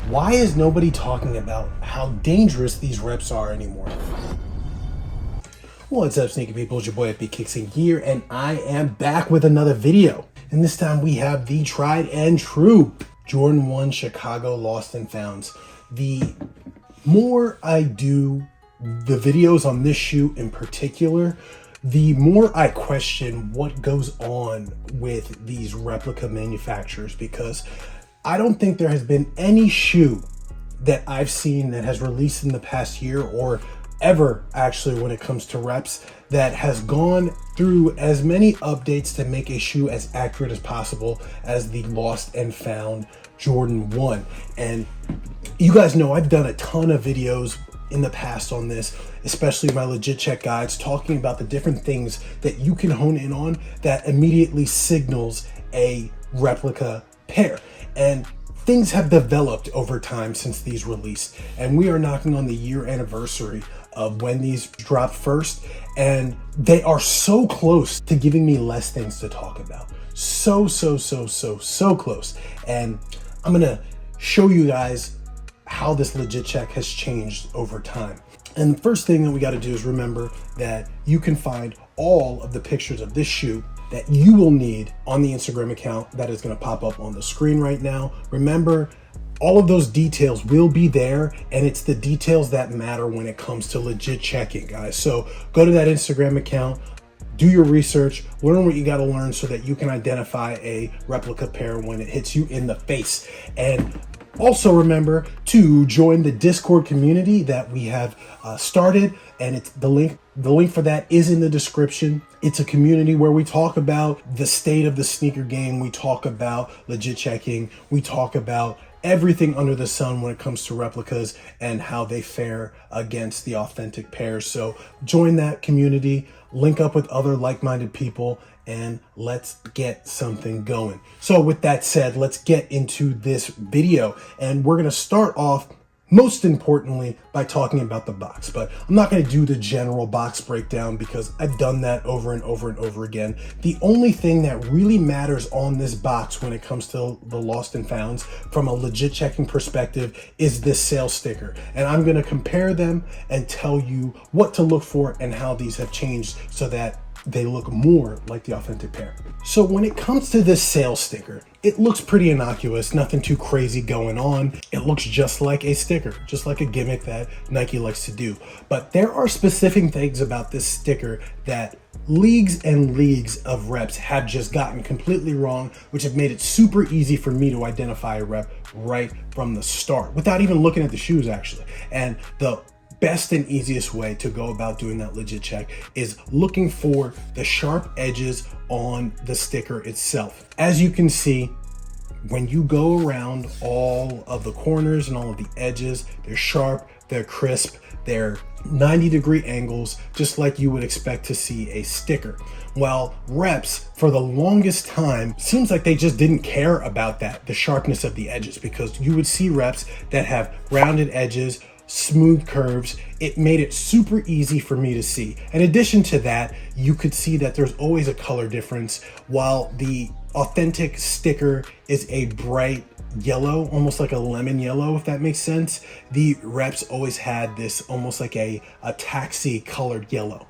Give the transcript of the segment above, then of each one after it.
Why is nobody talking about how dangerous these reps are anymore? What's up, sneaker people? It's your boy FB Kicks in Gear, and I am back with another video. And this time we have the tried and true Jordan 1 Chicago Lost and Founds. The more I do the videos on this shoe in particular, the more I question what goes on with these replica manufacturers, because I don't think there has been any shoe that I've seen that has released in the past year or ever actually when it comes to reps that has gone through as many updates to make a shoe as accurate as possible as the Lost and Found Jordan 1. And you guys know I've done a ton of videos in the past on this, especially my legit check guides, talking about the different things that you can hone in on that immediately signals a replica pair. And things have developed over time since these released, and we are knocking on the year anniversary of when these dropped first, and they are so close to giving me less things to talk about. So close. And I'm gonna show you guys how this legit check has changed over time. And the first thing that we got to do is remember that you can find all of the pictures of this shoe that you will need on the Instagram account that is going to pop up on the screen right now. Remember, all of those details will be there, and it's the details that matter when it comes to legit checking, guys. So go to that Instagram account, do your research, learn what you got to learn so that you can identify a replica pair when it hits you in the face. And also remember to join the Discord community that we have started, and it's the link for that is in the description. It's a community where we talk about the state of the sneaker game, we talk about legit checking, we talk about everything under the sun when it comes to replicas and how they fare against the authentic pairs. So join that community, link up with other like-minded people, and let's get something going. So with that said, let's get into this video, and we're gonna start off most importantly by talking about the box. But I'm not going to do the general box breakdown because I've done that over and over again. The only thing that really matters on this box when it comes to the Lost and Founds from a legit checking perspective is this sales sticker. And I'm going to compare them and tell you what to look for and how these have changed so that they look more like the authentic pair. So when it comes to this sales sticker, it looks pretty innocuous, nothing too crazy going on. It looks just like a sticker, just like a gimmick that Nike likes to do. But there are specific things about this sticker that leagues and leagues of reps have just gotten completely wrong, which have made it super easy for me to identify a rep right from the start without even looking at the shoes actually. And the best and easiest way to go about doing that legit check is looking for the sharp edges on the sticker itself. As you can see, when you go around all of the corners and all of the edges, they're sharp, they're crisp, they're 90-degree angles, just like you would expect to see a sticker. Well, reps for the longest time seems like they just didn't care about that, the sharpness of the edges, because you would see reps that have rounded edges, smooth curves. It made it super easy for me to see. In addition to that, you could see that there's always a color difference. While the authentic sticker is a bright yellow, almost like a lemon yellow, if that makes sense, the reps always had this almost like a taxi colored yellow.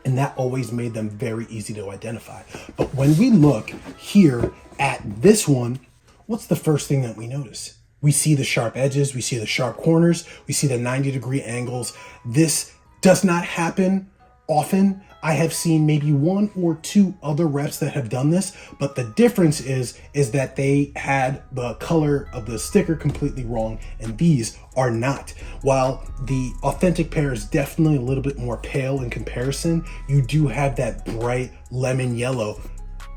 And that always made them very easy to identify. But when we look here at this one, what's the first thing that we notice? We see the sharp edges, we see the sharp corners, we see the 90-degree angles. This does not happen often. I have seen maybe one or two other reps that have done this, but the difference is that they had the color of the sticker completely wrong, and these are not. While the authentic pair is definitely a little bit more pale in comparison, you do have that bright lemon yellow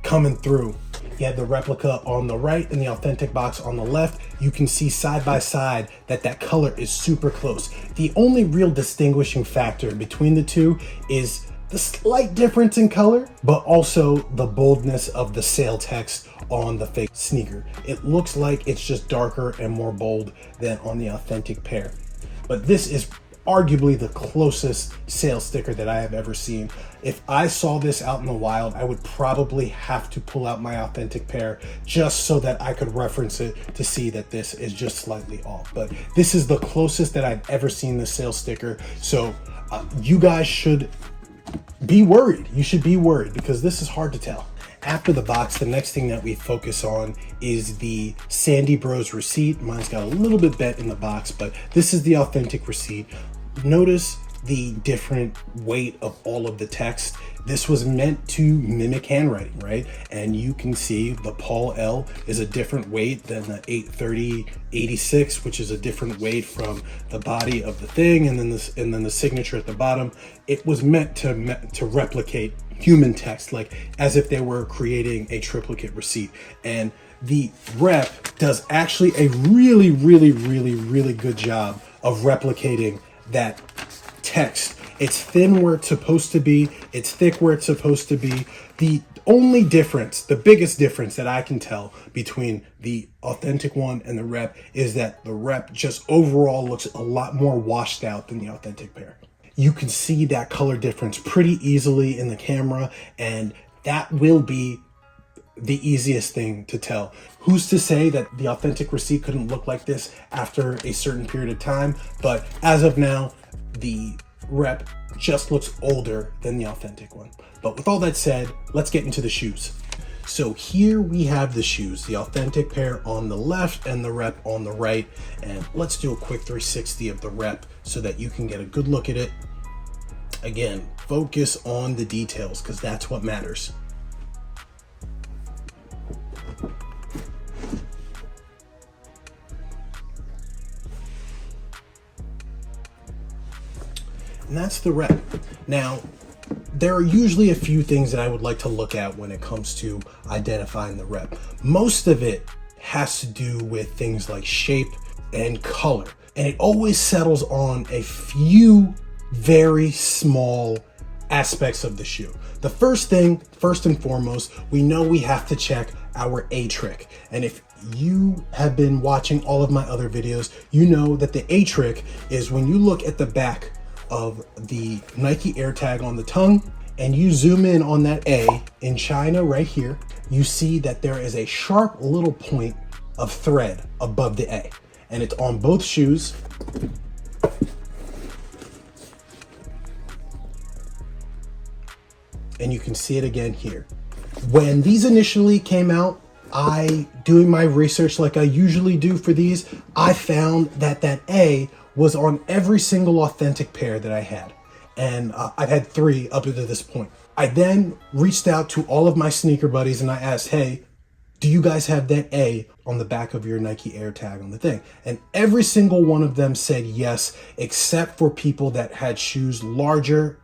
coming through. You have the replica on the right and the authentic box on the left. You can see side by side that color is super close. The only real distinguishing factor between the two is the slight difference in color, but also the boldness of the sale text on the fake sneaker. It looks like it's just darker and more bold than on the authentic pair. But this is arguably the closest sale sticker that I have ever seen. If I saw this out in the wild, I would probably have to pull out my authentic pair just so that I could reference it to see that this is just slightly off. But this is the closest that I've ever seen the sale sticker. So you guys should be worried. You should be worried because this is hard to tell. After the box, the next thing that we focus on is the Sandy Bros receipt. Mine's got a little bit bent in the box, but this is the authentic receipt. Notice the different weight of all of the text. This was meant to mimic handwriting, right? And you can see the Paul L is a different weight than the 830-86, which is a different weight from the body of the thing, and then the signature at the bottom. It was meant to replicate human text, like as if they were creating a triplicate receipt. And the rep does actually a really good job of replicating that text. It's thin where it's supposed to be, it's thick where it's supposed to be. The only difference, the biggest difference that I can tell between the authentic one and the rep is that the rep just overall looks a lot more washed out than the authentic pair. You can see that color difference pretty easily in the camera, and that will be the easiest thing to tell. Who's to say that the authentic receipt couldn't look like this after a certain period of time? But as of now, the rep just looks older than the authentic one. But with all that said, let's get into the shoes. So here we have the shoes, the authentic pair on the left and the rep on the right. And let's do a quick 360 of the rep so that you can get a good look at it. Again, focus on the details because that's what matters. And that's the rep. Now, there are usually a few things that I would like to look at when it comes to identifying the rep. Most of it has to do with things like shape and color. And it always settles on a few very small aspects of the shoe. The first thing, first and foremost, we know we have to check our A-trick. And if you have been watching all of my other videos, you know that the A-trick is when you look at the back of the Nike AirTag on the tongue and you zoom in on that A in China right here, you see that there is a sharp little point of thread above the A, and it's on both shoes. And you can see it again here. When these initially came out, doing my research like I usually do for these, I found that that A was on every single authentic pair that I had. And I've had 3 up to this point. I then reached out to all of my sneaker buddies and I asked, hey, do you guys have that A on the back of your Nike AirTag on the thing? And every single one of them said yes, except for people that had shoes larger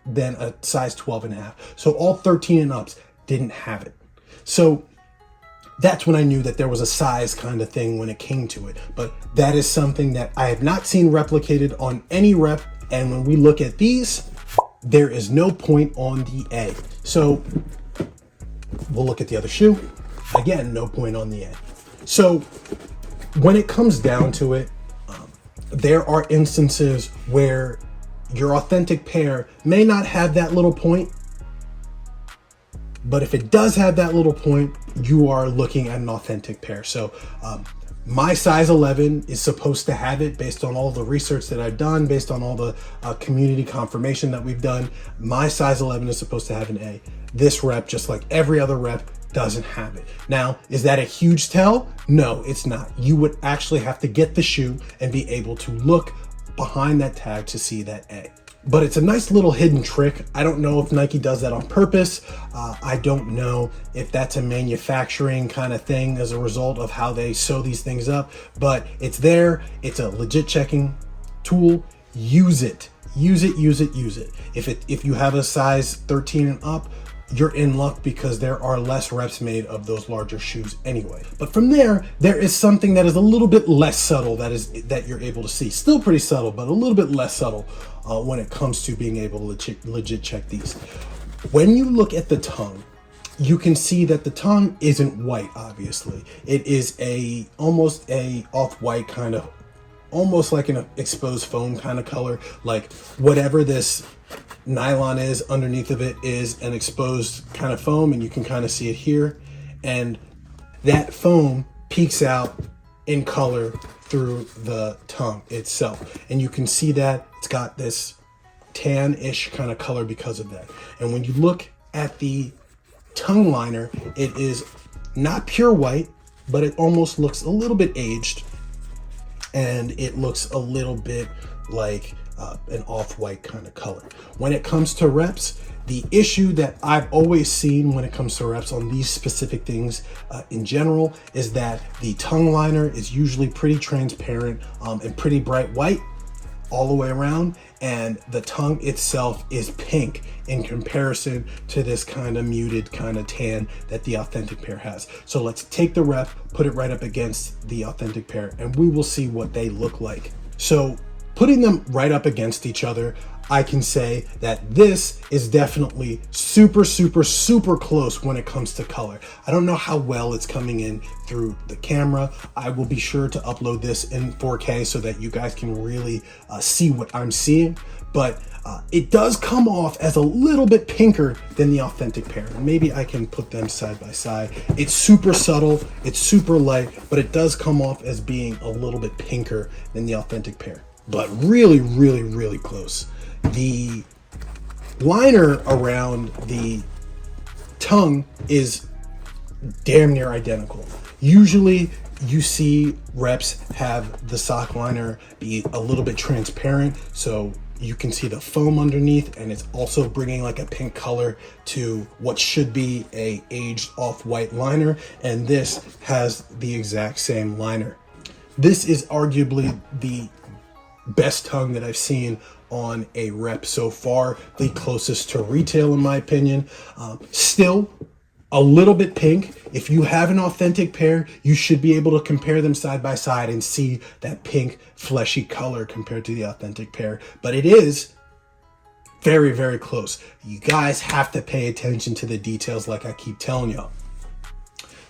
than a size 12.5. So all 13 and ups didn't have it. So that's when I knew that there was a size kind of thing when it came to it. But that is something that I have not seen replicated on any rep. And when we look at these, there is no point on the A. So we'll look at the other shoe. Again, no point on the A. So when it comes down to it, there are instances where your authentic pair may not have that little point, but if it does have that little point, you are looking at an authentic pair. So my size 11 is supposed to have it based on all the research that I've done, based on all the community confirmation that we've done. My size 11 is supposed to have an A. This rep, just like every other rep, doesn't have it. Now, is that a huge tell? No, it's not. You would actually have to get the shoe and be able to look behind that tag to see that A. But it's a nice little hidden trick. I don't know if Nike does that on purpose. I don't know if that's a manufacturing kind of thing as a result of how they sew these things up, but it's there. It's a legit checking tool. Use it. Use it, use it, use it. If you have a size 13 and up, you're in luck because there are less reps made of those larger shoes anyway. But from there is something that is a little bit less subtle that you're able to see. Still pretty subtle, but a little bit less subtle when it comes to being able to legit check these. When you look at the tongue, you can see that the tongue isn't white, obviously. It is almost a off-white kind of almost like an exposed foam kind of color. Like whatever this nylon is underneath of it is an exposed kind of foam, and you can kind of see it here. And that foam peeks out in color through the tongue itself. And you can see that it's got this tan-ish kind of color because of that. And when you look at the tongue liner, it is not pure white, but it almost looks a little bit aged, and it looks a little bit like an off-white kind of color. When it comes to reps, the issue that I've always seen when it comes to reps on these specific things in general is that the tongue liner is usually pretty transparent and pretty bright white all the way around, and the tongue itself is pink in comparison to this kind of muted kind of tan that the Authentic pair has. So let's take the rep, put it right up against the Authentic pair, and we will see what they look like. So putting them right up against each other, I can say that this is definitely super, super, super close when it comes to color. I don't know how well it's coming in through the camera. I will be sure to upload this in 4K so that you guys can really see what I'm seeing. But it does come off as a little bit pinker than the Authentic pair. And maybe I can put them side by side. It's super subtle, it's super light, but it does come off as being a little bit pinker than the Authentic pair. But really, really, really close. The liner around the tongue is damn near identical. Usually you see reps have the sock liner be a little bit transparent, so you can see the foam underneath, and it's also bringing like a pink color to what should be a aged off-white liner, and this has the exact same liner. This is arguably the best tongue that I've seen on a rep so far, the closest to retail in my opinion. Still a little bit pink. If you have an Authentic pair, you should be able to compare them side by side and see that pink fleshy color compared to the Authentic pair, but it is very, very close. You guys have to pay attention to the details like I keep telling y'all.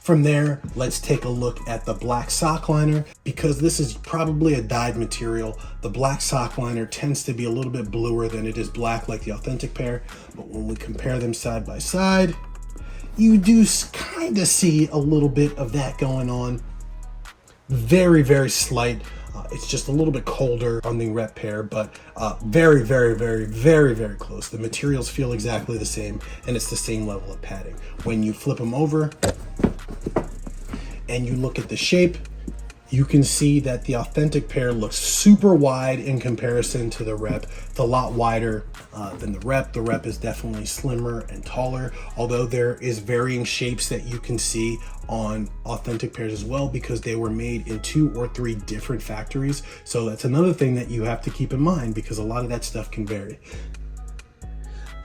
From there, let's take a look at the black sock liner. Because this is probably a dyed material, the black sock liner tends to be a little bit bluer than it is black like the Authentic pair. But when we compare them side by side, you do kind of see a little bit of that going on. Very, very slight. It's just a little bit colder on the rep pair, but very, very, very, very, very close. The materials feel exactly the same, and it's the same level of padding. When you flip them over and you look at the shape, you can see that the Authentic pair looks super wide in comparison to the rep. It's a lot wider than the rep. The rep is definitely slimmer and taller, although there is varying shapes that you can see on Authentic pairs as well, because they were made in 2 or 3 different factories. So that's another thing that you have to keep in mind, because a lot of that stuff can vary.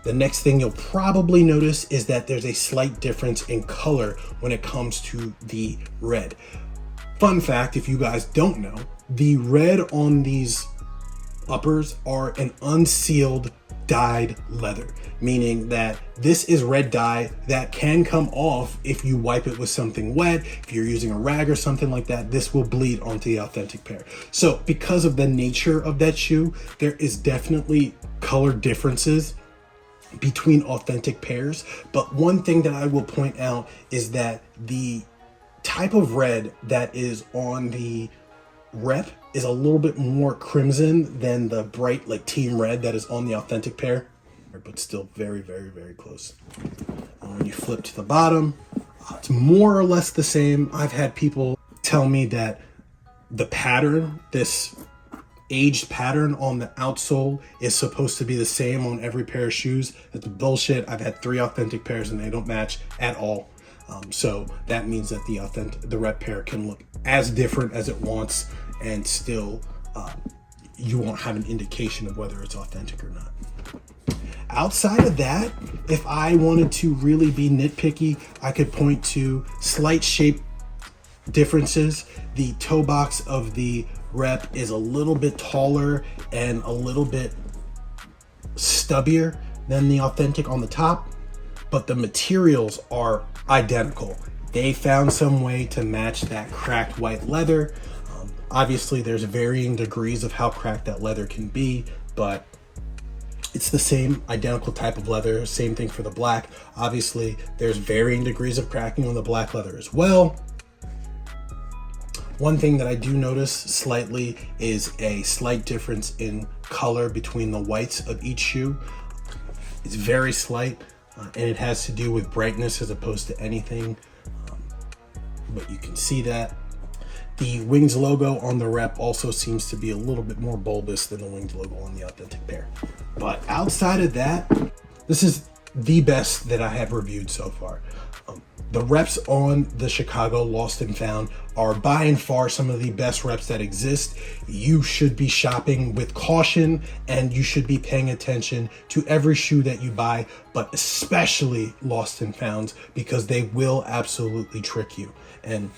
The next thing you'll probably notice is that there's a slight difference in color when it comes to the red. Fun fact, if you guys don't know, the red on these uppers are an unsealed dyed leather, meaning that this is red dye that can come off if you wipe it with something wet. If you're using a rag or something like that, this will bleed onto the Authentic pair. So because of the nature of that shoe, there is definitely color differences between Authentic pairs. But one thing that I will point out is that the type of red that is on the rep is a little bit more crimson than the bright like team red that is on the Authentic pair, but still very, very, very close. When you flip to the bottom, it's more or less the same. I've had people tell me that the pattern, this aged pattern on the outsole, is supposed to be the same on every pair of shoes. That's bullshit. I've had 3 Authentic pairs and they don't match at all. So that means that the rep pair can look as different as it wants, and still you won't have an indication of whether it's authentic or not. Outside of that, if I wanted to really be nitpicky, I could point to slight shape differences. The toe box of the rep is a little bit taller and a little bit stubbier than the Authentic on the top, but the materials are identical. They found some way to match that cracked white leather. Obviously, there's varying degrees of how cracked that leather can be, but it's the same identical type of leather. Same thing for the black. Obviously, there's varying degrees of cracking on the black leather as well. One thing that I do notice slightly is a slight difference in color between the whites of each shoe. It's very slight, and it has to do with brightness as opposed to anything, but you can see that. The Wings logo on the Rep also seems to be a little bit more bulbous than the Wings logo on the Authentic pair. But outside of that, this is the best that I have reviewed so far. The reps on the Chicago Lost and Found are by and far some of the best reps that exist. You should be shopping with caution, and you should be paying attention to every shoe that you buy, but especially Lost and Founds, because they will absolutely trick you. And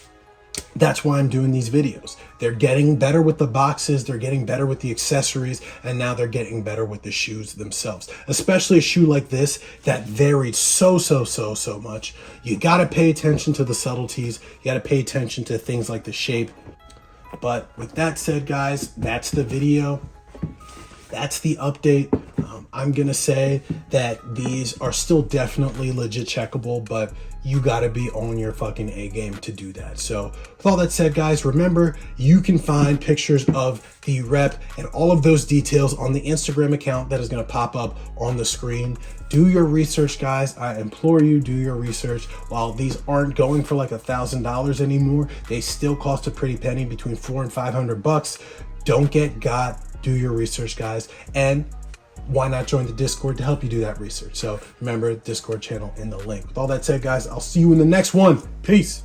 that's why I'm doing these videos. They're getting better with the boxes, they're getting better with the accessories, and now they're getting better with the shoes themselves. Especially a shoe like this that varied so much. You gotta pay attention to the subtleties, you gotta pay attention to things like the shape. But with that said, guys, that's the video. That's the update. I'm gonna say that these are still definitely legit checkable, but you gotta be on your fucking A game to do that. So with all that said, guys, remember, you can find pictures of the Rep and all of those details on the Instagram account that is gonna pop up on the screen. Do your research, guys. I implore you, do your research. While these aren't going for like $1,000 anymore, they still cost a pretty penny, between $400 and $500. Don't get got, do your research, guys. And why not join the Discord to help you do that research? So remember, Discord channel in the link. With all that said, guys, I'll see you in the next one. Peace.